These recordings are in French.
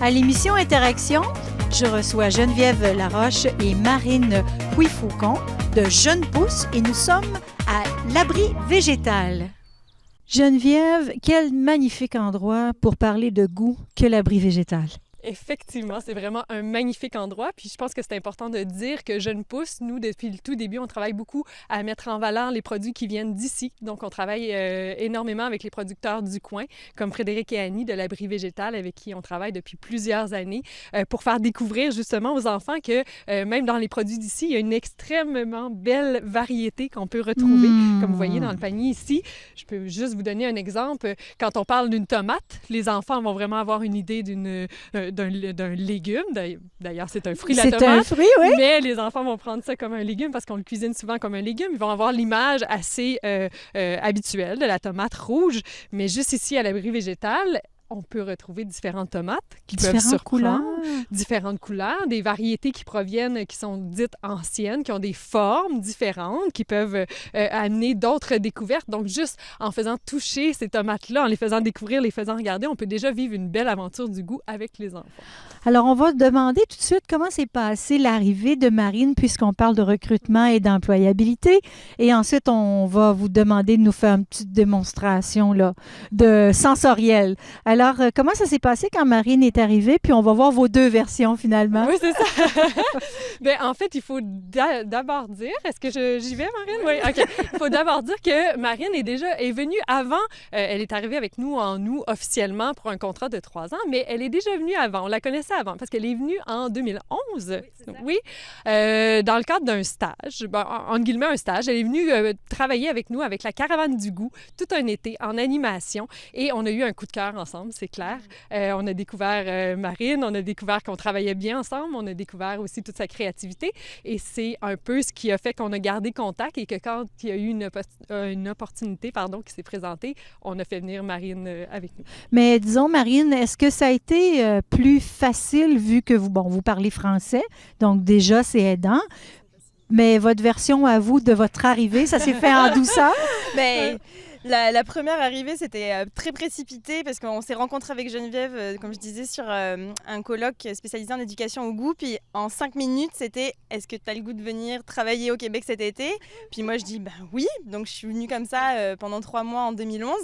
À l'émission Interaction, je reçois Geneviève Laroche et Marine Pouy-Faucon de Jeunes Pousses et nous sommes à l'abri végétal. Geneviève, quel magnifique endroit pour parler de goût que l'abri végétal. Effectivement, c'est vraiment un magnifique endroit. Puis je pense que c'est important de dire que Jeunes Pousses, nous, depuis le tout début, on travaille beaucoup à mettre en valeur les produits qui viennent d'ici. Donc, on travaille énormément avec les producteurs du coin, comme Frédéric et Annie de l'Abri végétal, avec qui on travaille depuis plusieurs années, pour faire découvrir justement aux enfants que même dans les produits d'ici, il y a une extrêmement belle variété qu'on peut retrouver. Comme vous voyez dans le panier ici, je peux juste vous donner un exemple. Quand on parle d'une tomate, les enfants vont vraiment avoir une idée d'un légume. D'ailleurs, c'est un fruit, la tomate. C'est un fruit, oui. Mais les enfants vont prendre ça comme un légume parce qu'on le cuisine souvent comme un légume. Ils vont avoir l'image assez habituelle de la tomate rouge. Mais juste ici, à l'abri végétal, on peut retrouver différentes tomates qui peuvent surprendre, différentes couleurs, des variétés qui proviennent, qui sont dites anciennes, qui ont des formes différentes, qui peuvent amener d'autres découvertes. Donc, juste en faisant toucher ces tomates-là, en les faisant découvrir, les faisant regarder, on peut déjà vivre une belle aventure du goût avec les enfants. Alors, on va demander tout de suite comment s'est passée l'arrivée de Marine, puisqu'on parle de recrutement et d'employabilité. Et ensuite, on va vous demander de nous faire une petite démonstration là, de sensorielle. Alors, comment ça s'est passé quand Marine est arrivée? Puis on va voir vos deux versions finalement. Oui, c'est ça. Bien, en fait, il faut d'abord dire... Est-ce que j'y vais, Marine? Oui, OK. Il faut d'abord dire que Marine est venue avant. Elle est arrivée avec nous en août officiellement pour un contrat de 3 ans, mais elle est déjà venue avant. On la connaissait avant parce qu'elle est venue en 2011. Oui, dans le cadre d'un stage, entre guillemets un stage. Elle est venue travailler avec nous avec la Caravane du goût tout un été en animation et on a eu un coup de cœur ensemble, c'est clair. On a découvert Marine, on a découvert qu'on travaillait bien ensemble, on a découvert aussi toute sa créativité et c'est un peu ce qui a fait qu'on a gardé contact et que quand il y a eu une opportunité qui s'est présentée, on a fait venir Marine avec nous. Mais disons, Marine, est-ce que ça a été plus facile vu que vous parlez français, donc déjà c'est aidant, mais votre version à vous de votre arrivée, ça s'est fait en douceur? Mais la première arrivée, c'était très précipité parce qu'on s'est rencontrés avec Geneviève, comme je disais, sur un colloque spécialisé en éducation au goût. Puis en 5 minutes, c'était « Est-ce que tu as le goût de venir travailler au Québec cet été ?» Puis moi, je dis « Ben oui !» Donc je suis venue comme ça pendant 3 mois en 2011.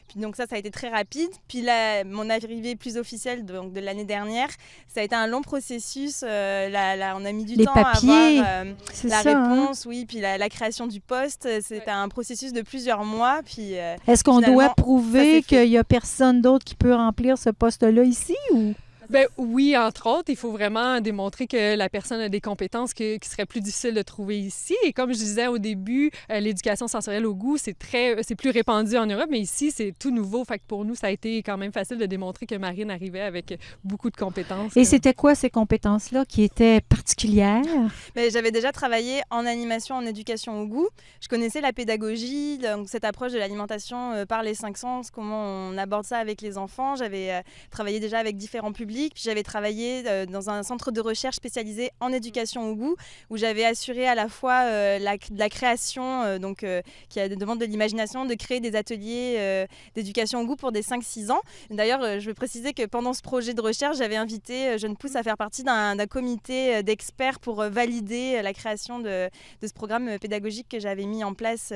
Puis donc ça a été très rapide. Puis là, mon arrivée plus officielle donc de l'année dernière, ça a été un long processus. On a mis du temps papiers, à avoir la réponse, oui. Puis la création du poste, c'était un processus de plusieurs mois. Puis est-ce qu'on doit prouver qu'il n'y a personne d'autre qui peut remplir ce poste-là ici ou? Bien, oui, entre autres, il faut vraiment démontrer que la personne a des compétences qui seraient plus difficiles de trouver ici. Et comme je disais au début, l'éducation sensorielle au goût, c'est plus répandu en Europe, mais ici, c'est tout nouveau. Fait que pour nous, ça a été quand même facile de démontrer que Marine arrivait avec beaucoup de compétences. Et c'était quoi ces compétences-là qui étaient particulières? Mais j'avais déjà travaillé en animation, en éducation au goût. Je connaissais la pédagogie, donc cette approche de l'alimentation par les 5 sens, comment on aborde ça avec les enfants. J'avais travaillé déjà avec différents publics. Puis j'avais travaillé dans un centre de recherche spécialisé en éducation au goût où j'avais assuré à la fois la création, qui demande de l'imagination, de créer des ateliers d'éducation au goût pour des 5-6 ans. D'ailleurs, je veux préciser que pendant ce projet de recherche, j'avais invité Jeunes Pousses à faire partie d'un comité d'experts pour valider la création de ce programme pédagogique que j'avais mis en place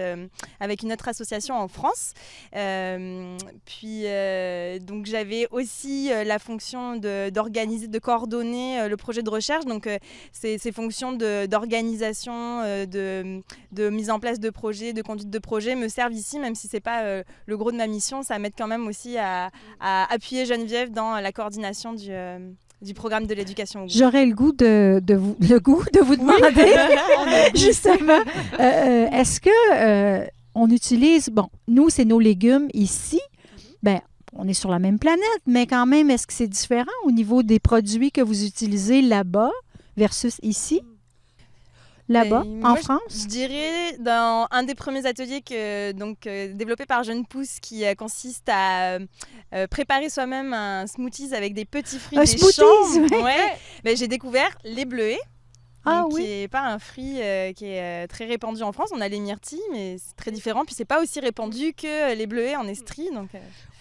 avec une autre association en France. Donc j'avais aussi la fonction d'organiser, de coordonner le projet de recherche. Donc, ces fonctions d'organisation, de mise en place de projets, de conduite de projet me servent ici, même si ce n'est pas le gros de ma mission. Ça m'aide quand même aussi à appuyer Geneviève dans la coordination du programme de l'éducation au goût. J'aurais le goût de vous demander, justement, est-ce que on utilise, nous, c'est nos légumes ici, on est sur la même planète, mais quand même, est-ce que c'est différent au niveau des produits que vous utilisez là-bas versus ici? Là-bas, en France? Je dirais dans un des premiers ateliers développé par Jeunes Pousses qui consiste à préparer soi-même un smoothies avec des petits fruits des champs. Ouais. J'ai découvert les bleuets. Qui n'est pas un fruit qui est très répandu en France. On a les myrtilles, mais c'est très différent. Puis c'est pas aussi répandu que les bleuets en Estrie.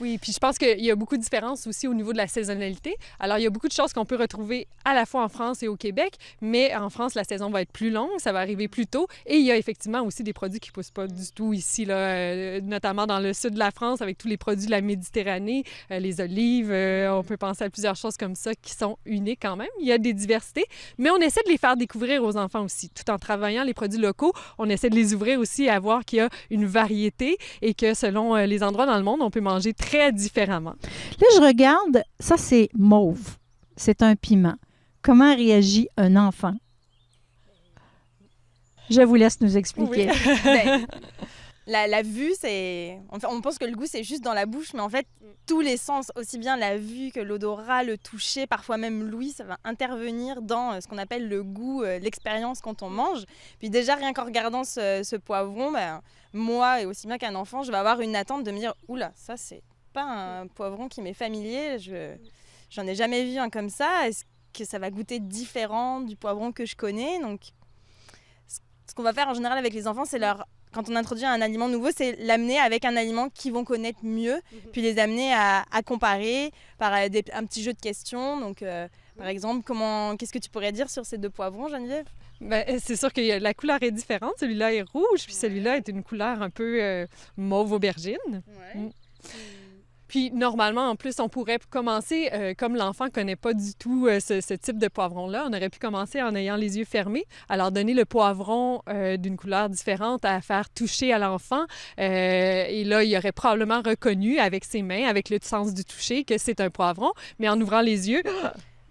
Oui, puis je pense qu'il y a beaucoup de différences aussi au niveau de la saisonnalité. Alors, il y a beaucoup de choses qu'on peut retrouver à la fois en France et au Québec, mais en France, la saison va être plus longue, ça va arriver plus tôt. Et il y a effectivement aussi des produits qui ne poussent pas du tout ici, là, notamment dans le sud de la France, avec tous les produits de la Méditerranée, les olives, on peut penser à plusieurs choses comme ça qui sont uniques quand même. Il y a des diversités, mais on essaie de les faire découvrir aux enfants aussi. Tout en travaillant les produits locaux, on essaie de les ouvrir aussi à voir qu'il y a une variété et que selon les endroits dans le monde, on peut manger très différemment. Là, je regarde, ça c'est mauve. C'est un piment. Comment réagit un enfant? Je vous laisse nous expliquer. Oui. Ben, la vue, c'est... On pense que le goût, c'est juste dans la bouche, mais en fait, tous les sens, aussi bien la vue que l'odorat, le toucher, parfois même l'ouïe, ça va intervenir dans ce qu'on appelle le goût, l'expérience quand on mange. Puis déjà, rien qu'en regardant ce poivron, ben, moi, et aussi bien qu'un enfant, je vais avoir une attente de me dire « Oula, ça, c'est pas un poivron qui m'est familier, j'en ai jamais vu un comme ça. Est-ce que ça va goûter différent du poivron que je connais ?» Donc, ce qu'on va faire en général avec les enfants, c'est quand on introduit un aliment nouveau, c'est l'amener avec un aliment qu'ils vont connaître mieux, puis les amener à comparer par un petit jeu de questions. Donc, par exemple, qu'est-ce que tu pourrais dire sur ces 2 poivrons, Geneviève? Ben, c'est sûr que la couleur est différente. Celui-là est rouge, puis celui-là est une couleur un peu mauve aubergine. Ouais. Puis, normalement, en plus, on pourrait commencer, comme l'enfant ne connaît pas du tout ce type de poivron-là, on aurait pu commencer en ayant les yeux fermés, alors donner le poivron d'une couleur différente à faire toucher à l'enfant. Et là, il aurait probablement reconnu avec ses mains, avec le sens du toucher, que c'est un poivron. Mais en ouvrant les yeux,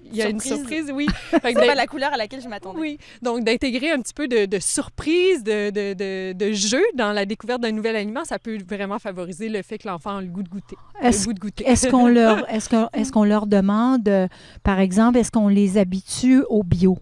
il y a une surprise, oui. C'est pas la couleur à laquelle je m'attendais. Oui, donc d'intégrer un petit peu de surprise, de jeu dans la découverte d'un nouvel aliment, ça peut vraiment favoriser le fait que l'enfant a le goût de goûter. Est-ce qu'on leur demande, par exemple, est-ce qu'on les habitue au bio?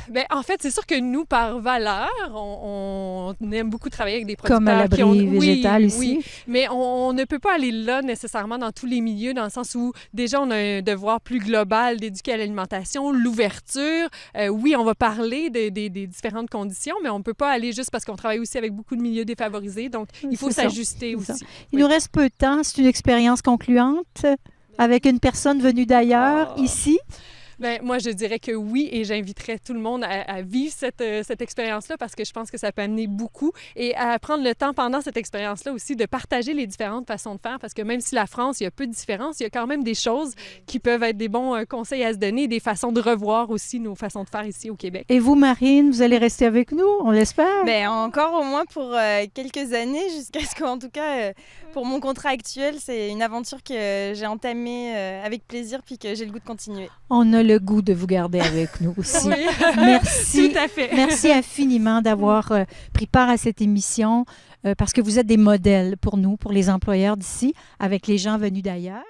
Bien, en fait, c'est sûr que nous, par valeur, on aime beaucoup travailler avec des producteurs Comme à l'abri végétal ici. Oui, mais on ne peut pas aller là nécessairement dans tous les milieux, dans le sens où déjà, on a un devoir plus global d'éduquer à l'alimentation, l'ouverture. Oui, on va parler des différentes conditions, mais on ne peut pas aller juste parce qu'on travaille aussi avec beaucoup de milieux défavorisés, donc il faut s'ajuster aussi. Il nous reste peu de temps. C'est une expérience concluante avec une personne venue d'ailleurs, ici? Bien, moi, je dirais que oui, et j'inviterais tout le monde à vivre cette expérience-là parce que je pense que ça peut amener beaucoup et à prendre le temps pendant cette expérience-là aussi de partager les différentes façons de faire parce que même si la France, il y a peu de différences, il y a quand même des choses qui peuvent être des bons conseils à se donner, des façons de revoir aussi nos façons de faire ici au Québec. Et vous, Marine, vous allez rester avec nous, on l'espère? Bien, encore au moins pour quelques années, jusqu'à ce qu'en tout cas, pour mon contrat actuel, c'est une aventure que j'ai entamée avec plaisir puis que j'ai le goût de continuer. On a le goût de vous garder avec nous aussi. Oui. Merci. Tout à fait. Merci infiniment d'avoir pris part à cette émission parce que vous êtes des modèles pour nous, pour les employeurs d'ici, avec les gens venus d'ailleurs.